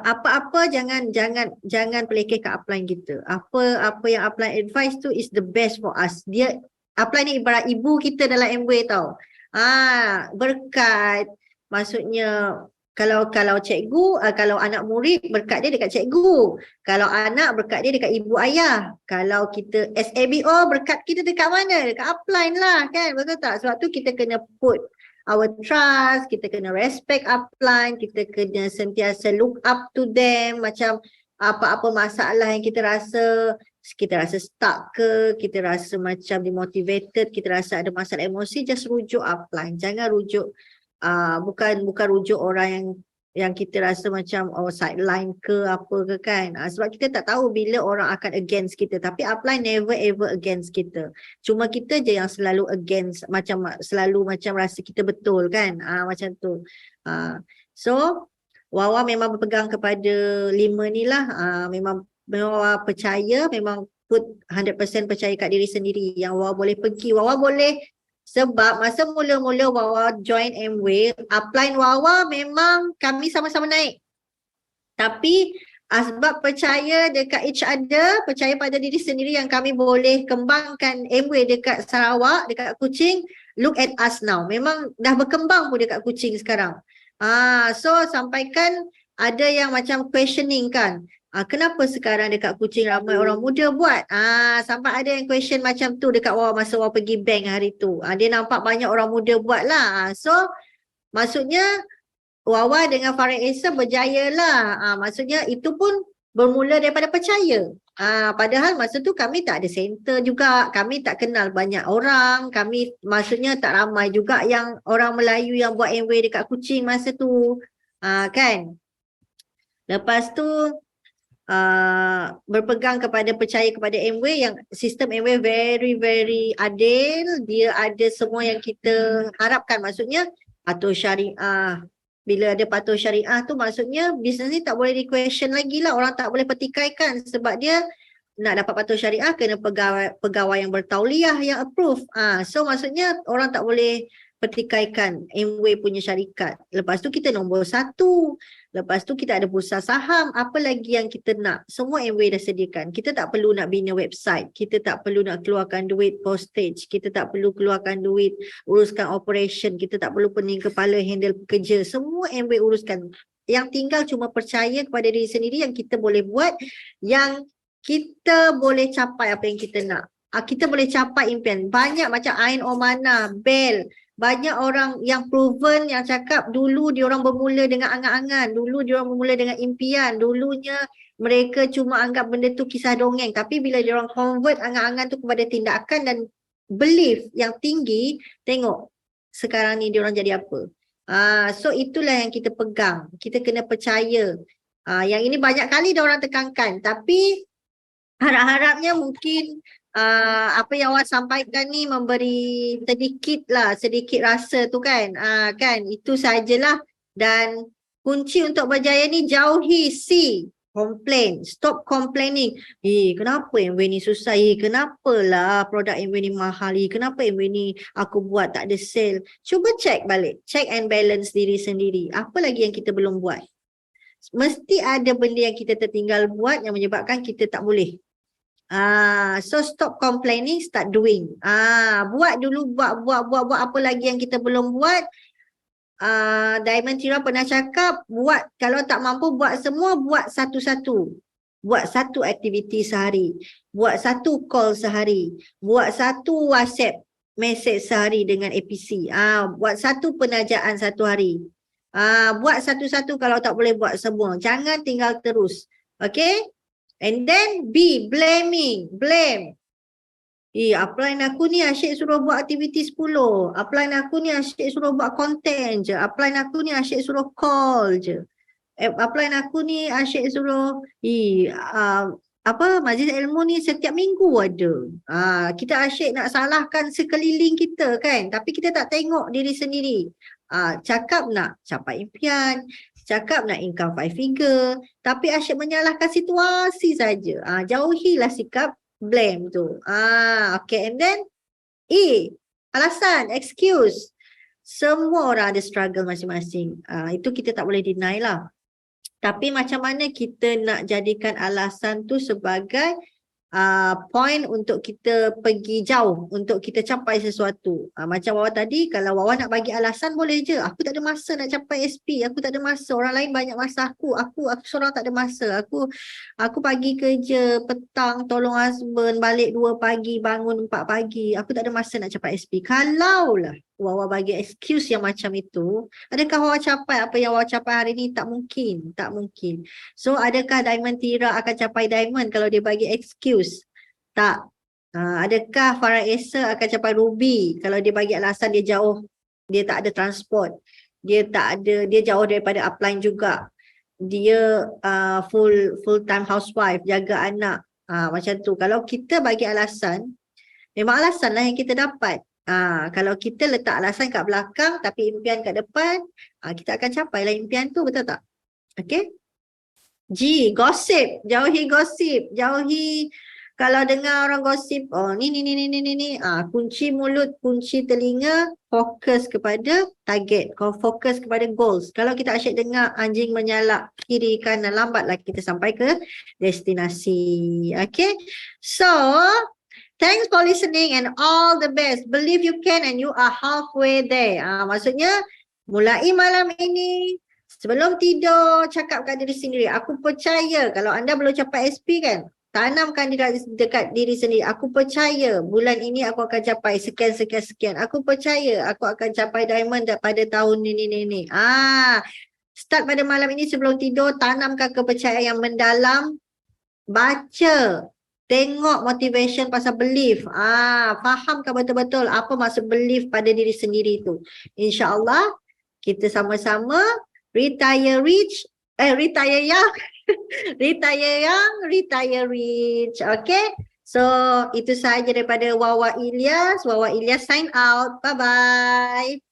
apa-apa jangan pelekeh ke upline kita. Apa yang upline advice tu is the best for us. Dia upline ni ibarat ibu kita dalam Amway tau. Berkat, maksudnya kalau cikgu, kalau anak murid, berkat dia dekat cikgu. Kalau anak, berkat dia dekat ibu ayah. Kalau kita SABO, berkat kita dekat mana? Dekat upline lah kan, betul tak? Sebab tu kita kena put our trust, kita kena respect upline, kita kena sentiasa look up to them. Macam apa-apa masalah yang kita rasa stuck ke, kita rasa macam demotivated, kita rasa ada masalah emosi, just rujuk upline. Jangan rujuk bukan rujuk orang yang kita rasa macam sideline ke apa ke kan. Sebab kita tak tahu bila orang akan against kita, tapi upline never ever against kita. Cuma kita je yang selalu against, selalu rasa kita betul kan. Macam tu. So Wawa memang berpegang kepada 5 ni lah. Memang Wawa percaya, memang put 100% percaya kat diri sendiri yang Wawa boleh pergi. Wawa boleh. Sebab masa mula-mula Wawa join Amway, upline Wawa memang kami sama-sama naik. Tapi sebab percaya dekat each other, percaya pada diri sendiri yang kami boleh kembangkan Amway dekat Sarawak, dekat Kuching, look at us now. Memang dah berkembang pun dekat Kuching sekarang. So sampaikan ada yang macam questioning kan. Kenapa sekarang dekat Kuching ramai orang muda buat? Sampai ada yang question macam tu dekat Wawa masa Wawa pergi bank hari tu. Dia nampak banyak orang muda buat lah. So maksudnya Wawa dengan Farid Esa berjaya lah. Maksudnya itu pun bermula daripada percaya. Padahal masa tu kami tak ada center juga. Kami tak kenal banyak orang. Kami maksudnya tak ramai juga yang orang Melayu yang buat Amway dekat Kuching masa tu. Kan? Lepas tu berpegang kepada percaya kepada Amway, yang sistem Amway very very adil. Dia ada semua yang kita harapkan, maksudnya patuh syariah. Bila ada patuh syariah tu maksudnya bisnes ni tak boleh di-question lagi lah, orang tak boleh pertikaikan sebab dia nak dapat patuh syariah kena pegawai yang bertauliah yang approve. So maksudnya orang tak boleh pertikaikan Amway punya syarikat. Lepas tu kita nombor 1. Lepas tu kita ada bursa saham. Apa lagi yang kita nak? Semua Amway dah sediakan. Kita tak perlu nak bina website. Kita tak perlu nak keluarkan duit postage. Kita tak perlu keluarkan duit uruskan operation. Kita tak perlu pening kepala handle kerja. Semua Amway uruskan. Yang tinggal cuma percaya kepada diri sendiri yang kita boleh buat, yang kita boleh capai apa yang kita nak. Kita boleh capai impian. Banyak macam Ain Omana, Bel, banyak orang yang proven yang cakap dulu diorang bermula dengan angan-angan, dulu diorang bermula dengan impian, dulunya mereka cuma anggap benda tu kisah dongeng, tapi bila diorang convert angan-angan tu kepada tindakan dan belief yang tinggi, tengok sekarang ni diorang jadi apa. So itulah yang kita pegang, kita kena percaya. Yang ini banyak kali diorang tekankan, tapi harap-harapnya mungkin apa yang awak sampaikan ni memberi sedikit rasa tu kan. Kan itu sajalah. Dan kunci untuk berjaya ni jauhi C. Complain. Stop complaining. Kenapa MV ni susah? Kenapalah produk MV ni mahal? Kenapa MV ni aku buat tak ada sale? Cuba check balik. Check and balance diri sendiri. Apa lagi yang kita belum buat? Mesti ada benda yang kita tertinggal buat yang menyebabkan kita tak boleh. So stop complaining, start doing. Buat dulu, buat apa lagi yang kita belum buat. Diamond Tira pernah cakap, buat, kalau tak mampu buat semua, buat satu-satu. Buat satu aktiviti sehari, buat satu call sehari, buat satu WhatsApp message sehari dengan APC. Buat satu penajaan satu hari. Buat satu-satu, kalau tak boleh buat semua. Jangan tinggal terus. Okay? And then B, blaming. Blame. Upline aku ni asyik suruh buat aktiviti 10. Upline aku ni asyik suruh buat konten je. Upline aku ni asyik suruh call je. Upline aku ni asyik suruh majlis ilmu ni setiap minggu ada. Kita asyik nak salahkan sekeliling kita kan, tapi kita tak tengok diri sendiri. Cakap nak capai impian, cakap nak income 5 figure, tapi asyik menyalahkan situasi saja. Jauhilah sikap blame tu. Okay, and then E, alasan, excuse. Semua orang ada struggle masing-masing. Itu kita tak boleh deny lah. Tapi macam mana kita nak jadikan alasan tu sebagai point untuk kita pergi jauh, untuk kita capai sesuatu. Macam Wawa tadi, kalau Wawa nak bagi alasan boleh je. Aku tak ada masa nak capai SP, aku tak ada masa. Orang lain banyak masa aku seorang tak ada masa. Aku pagi kerja, petang tolong husband, balik 2 pagi, bangun 4 pagi. Aku tak ada masa nak capai SP. Kalaulah Wawa bagi excuse yang macam itu, adakah Wawa capai apa yang Wawa capai hari ni? Tak mungkin, tak mungkin. So adakah Diamond Tira akan capai diamond kalau dia bagi excuse? Tak. Adakah Farah Esa akan capai ruby kalau dia bagi alasan dia jauh, dia tak ada transport, dia jauh daripada upline juga, dia full time housewife, jaga anak, macam tu. Kalau kita bagi alasan, memang alasan lah yang kita dapat. Kalau kita letak alasan kat belakang tapi impian kat depan, kita akan capai lah impian tu, betul tak? Okay. G, gossip. Jauhi gossip. Jauhi kalau dengar orang gosip, ni. Kunci mulut, kunci telinga, fokus kepada target, fokus kepada goals. Kalau kita asyik dengar anjing menyalak kiri kanan, lambatlah kita sampai ke destinasi. Okay. So, thanks for listening and all the best. Believe you can and you are halfway there. Maksudnya, mulai malam ini, sebelum tidur, cakapkan diri sendiri. Aku percaya kalau anda belum capai SP kan, tanamkan dekat diri sendiri. Aku percaya bulan ini aku akan capai sekian. Aku percaya aku akan capai diamond pada tahun ni. Start pada malam ini sebelum tidur, tanamkan kepercayaan yang mendalam. Baca. Tengok motivation pasal belief. Fahamkan betul-betul apa maksud belief pada diri sendiri tu. InsyaAllah kita sama-sama retire rich, retire young, retire young, retire rich. Okay. So itu sahaja daripada Wawa Ilyas. Wawa Ilyas sign out. Bye-bye.